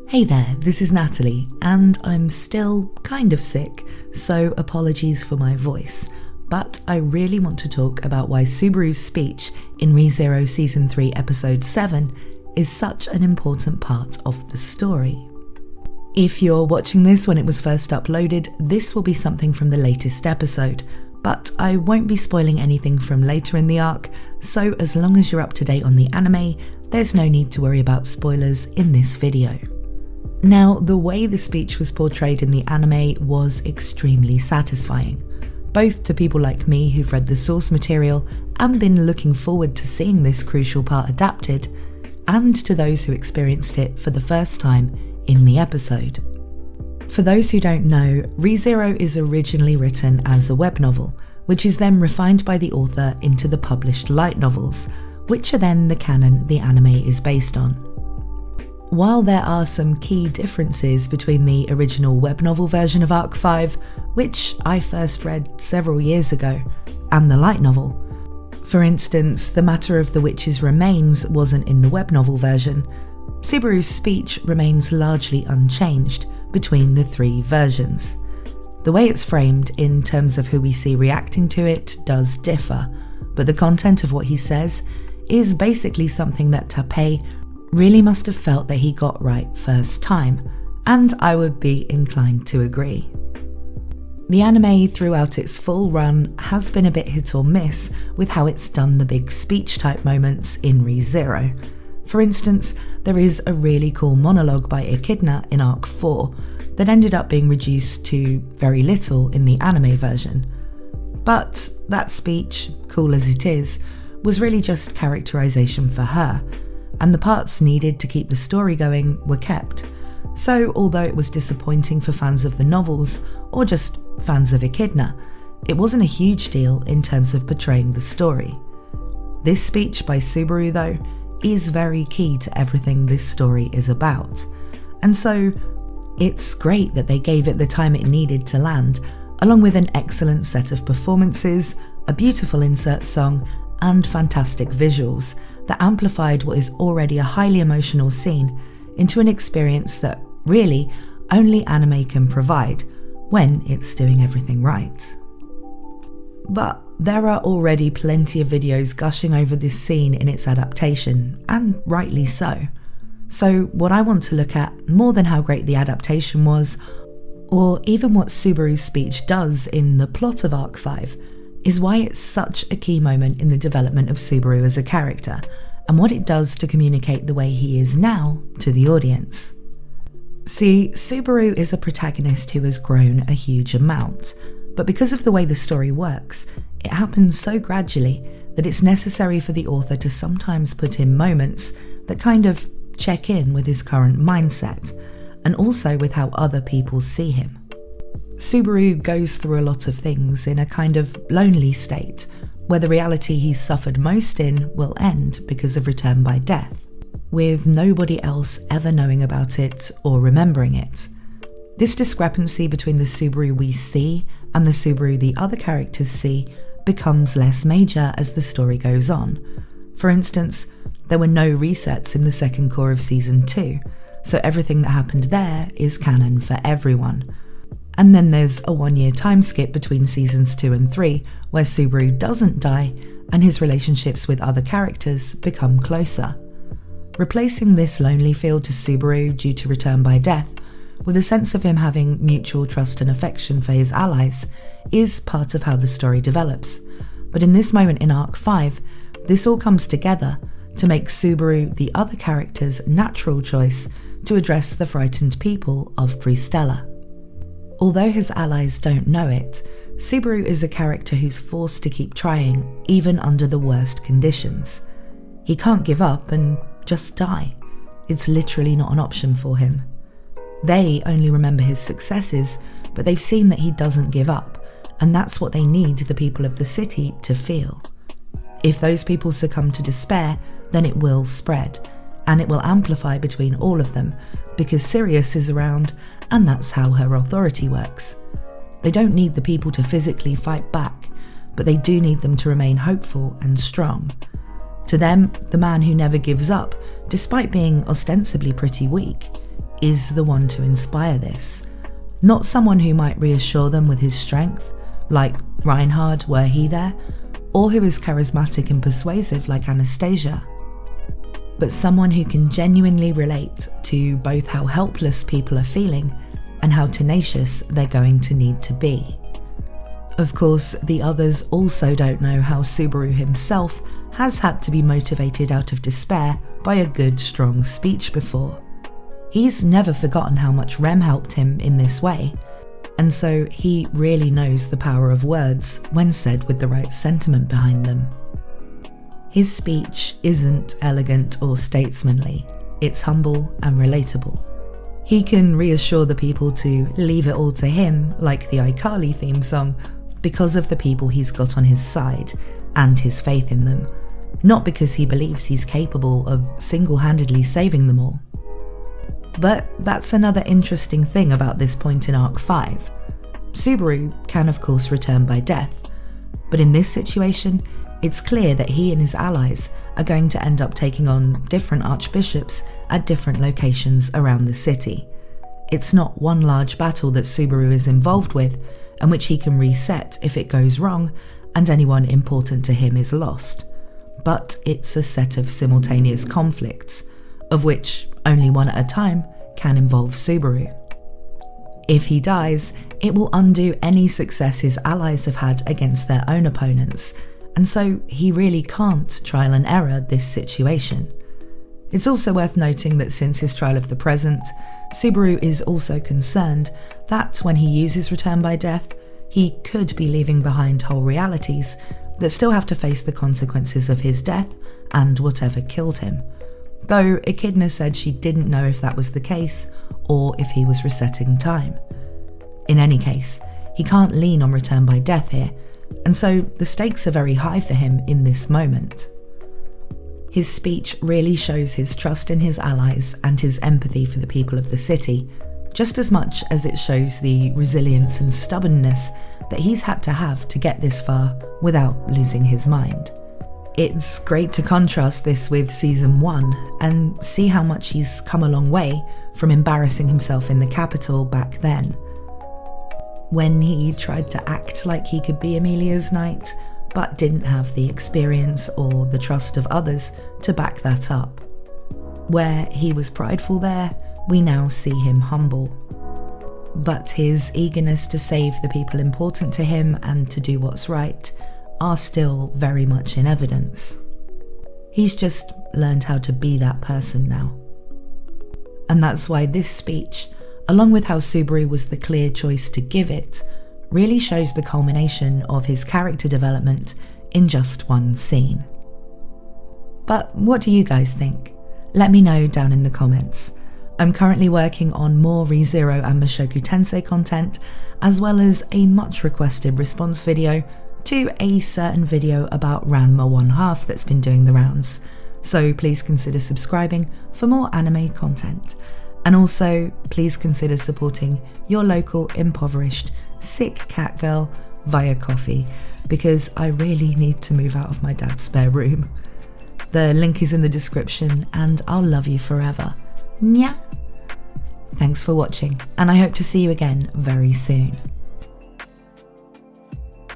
Hey there, this is Natalie, and I'm still kind of sick, so apologies for my voice, but I really want to talk about why Subaru's speech in ReZero Season 3 Episode 7 is such an important part of the story. If you're watching this when it was first uploaded, this will be something from the latest episode, but I won't be spoiling anything from later in the arc, so as long as you're up to date on the anime, there's no need to worry about spoilers in this video. Now, the way the speech was portrayed in the anime was extremely satisfying, both to people like me who've read the source material and been looking forward to seeing this crucial part adapted, and to those who experienced it for the first time in the episode. For those who don't know, ReZero is originally written as a web novel, which is then refined by the author into the published light novels, which are then the canon the anime is based on. While there are some key differences between the original web novel version of Arc 5, which I first read several years ago, and the light novel. For instance, the matter of the witch's remains wasn't in the web novel version. Subaru's speech remains largely unchanged between the three versions. The way it's framed in terms of who we see reacting to it does differ, but the content of what he says is basically something that Tappei really must have felt that he got right first time, and I would be inclined to agree. The anime throughout its full run has been a bit hit or miss with how it's done the big speech type moments in ReZero. For instance, there is a really cool monologue by Echidna in Arc 4 that ended up being reduced to very little in the anime version. But that speech, cool as it is, was really just characterization for her, and the parts needed to keep the story going were kept. So although it was disappointing for fans of the novels, or just fans of Echidna, it wasn't a huge deal in terms of portraying the story. This speech by Subaru, though, is very key to everything this story is about, and so it's great that they gave it the time it needed to land, along with an excellent set of performances, a beautiful insert song, and fantastic visuals that amplified what is already a highly emotional scene into an experience that really only anime can provide when it's doing everything right. But there are already plenty of videos gushing over this scene in its adaptation, and rightly so. So what I want to look at, more than how great the adaptation was, or even what Subaru's speech does in the plot of Arc 5, is why it's such a key moment in the development of Subaru as a character, and what it does to communicate the way he is now to the audience. See, Subaru is a protagonist who has grown a huge amount, but because of the way the story works, it happens so gradually that it's necessary for the author to sometimes put in moments that kind of check in with his current mindset, and also with how other people see him. Subaru goes through a lot of things in a kind of lonely state, where the reality he's suffered most in will end because of return by death, with nobody else ever knowing about it or remembering it. This discrepancy between the Subaru we see and the Subaru the other characters see becomes less major as the story goes on. For instance, there were no resets in the second core of Season 2, so everything that happened there is canon for everyone. And then there's a 1-year time skip between Seasons 2 and 3, where Subaru doesn't die, and his relationships with other characters become closer. Replacing this lonely feel to Subaru due to return by death, with a sense of him having mutual trust and affection for his allies, is part of how the story develops. But in this moment in Arc 5, this all comes together to make Subaru the other character's natural choice to address the frightened people of Pristella. Although his allies don't know it, Subaru is a character who's forced to keep trying, even under the worst conditions. He can't give up and just die. It's literally not an option for him. They only remember his successes, but they've seen that he doesn't give up, and that's what they need the people of the city to feel. If those people succumb to despair, then it will spread, and it will amplify between all of them, because Sirius is around, and that's how her authority works. They don't need the people to physically fight back, but they do need them to remain hopeful and strong. To them, the man who never gives up, despite being ostensibly pretty weak, is the one to inspire this. Not someone who might reassure them with his strength, like Reinhard were he there, or who is charismatic and persuasive like Anastasia, but someone who can genuinely relate to both how helpless people are feeling and how tenacious they're going to need to be. Of course, the others also don't know how Subaru himself has had to be motivated out of despair by a good, strong speech before. He's never forgotten how much Rem helped him in this way, and so he really knows the power of words when said with the right sentiment behind them. His speech isn't elegant or statesmanly, it's humble and relatable. He can reassure the people to leave it all to him, like the iCarly theme song, because of the people he's got on his side and his faith in them, not because he believes he's capable of single-handedly saving them all. But that's another interesting thing about this point in Arc 5. Subaru can of course return by death, but in this situation, it's clear that he and his allies are going to end up taking on different archbishops at different locations around the city. It's not one large battle that Subaru is involved with, and which he can reset if it goes wrong and anyone important to him is lost, but it's a set of simultaneous conflicts, of which only one at a time can involve Subaru. If he dies, it will undo any success his allies have had against their own opponents, and so he really can't trial and error this situation. It's also worth noting that since his trial of the present, Subaru is also concerned that when he uses Return by Death, he could be leaving behind whole realities that still have to face the consequences of his death and whatever killed him. Though Echidna said she didn't know if that was the case or if he was resetting time. In any case, he can't lean on Return by Death here, and so the stakes are very high for him in this moment. His speech really shows his trust in his allies and his empathy for the people of the city, just as much as it shows the resilience and stubbornness that he's had to have to get this far without losing his mind. It's great to contrast this with Season 1 and see how much he's come a long way from embarrassing himself in the capital back then, when he tried to act like he could be Emilia's knight, but didn't have the experience or the trust of others to back that up. Where he was prideful there, we now see him humble. But his eagerness to save the people important to him and to do what's right are still very much in evidence. He's just learned how to be that person now. And that's why this speech, along with how Subaru was the clear choice to give it, really shows the culmination of his character development in just one scene. But what do you guys think? Let me know down in the comments. I'm currently working on more ReZero and Mushoku Tensei content, as well as a much requested response video to a certain video about Ranma 1/2 that's been doing the rounds, so please consider subscribing for more anime content. And also, please consider supporting your local impoverished, sick cat girl via coffee, because I really need to move out of my dad's spare room. The link is in the description, and I'll love you forever. Nya! Thanks for watching, and I hope to see you again very soon.